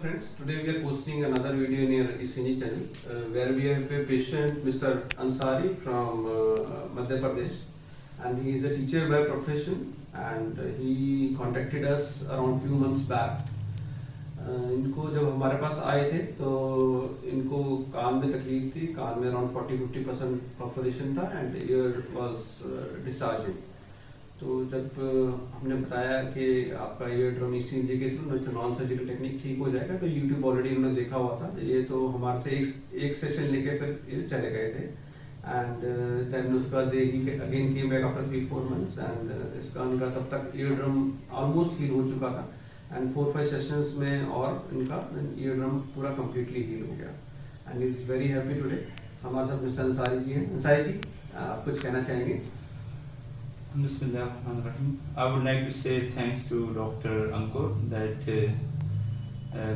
friends, today we are posting another video in our ECnG channel where we have a patient, Mr. Ansari from Madhya Pradesh, and he is a teacher by profession, and he contacted us around few months back. इनको जब हमारे पास आए थे तो इनको कान में तकलीफ थी, कान में अराउंड 40-50% परफोरेशन था एंड ईयर वाज डिस्चार्जिंग। तो जब हमने बताया कि आपका ईयरड्रम ECnG के थ्रू नॉन सर्जिकल टेक्निक ठीक हो जाएगा, तो यूट्यूब ऑलरेडी उन्होंने देखा हुआ था। ये तो हमारे से एक सेशन लेके फिर चले गए थे एंड देन उसके बाद he again came back after 3-4 months and इसका उनका तब तक ईयरड्रम ऑलमोस्ट हील हो चुका था एंड 4-5 सेशंस में और इनका ईयरड्रम पूरा कम्प्लीटली हील हो गया and is very happy today. हमारे साथ मिस्टर अंसारी जी हैं। अंसारी जी, आप कुछ कहना चाहेंगे? I would like to say thanks to Dr. Ankur that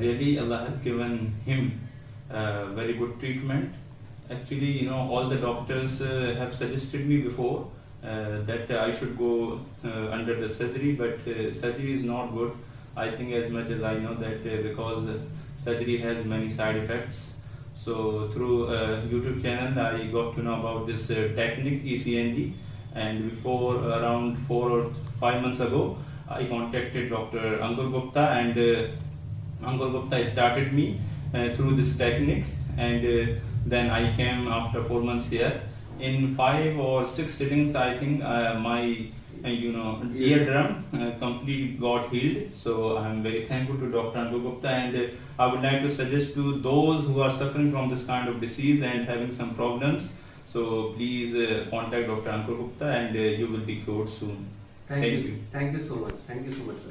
really Allah has given him very good treatment. Actually, you know, all the doctors have suggested me before that I should go under the surgery, but surgery is not good. I think as much as I know that because surgery has many side effects. So through YouTube channel I got to know about this technique ECnG. And before around 4 or 5 months ago, I contacted Dr. Ankur Gupta, and Ankur Gupta started me through this technique, and then I came after 4 months here. In 5 or 6 sittings, I think my eardrum completely got healed. So I am very thankful to Dr. Ankur Gupta, and I would like to suggest to those who are suffering from this kind of disease and having some problems. So please contact Dr. Ankur Gupta and you will be cured soon. Thank you. Thank you so much. Thank you so much.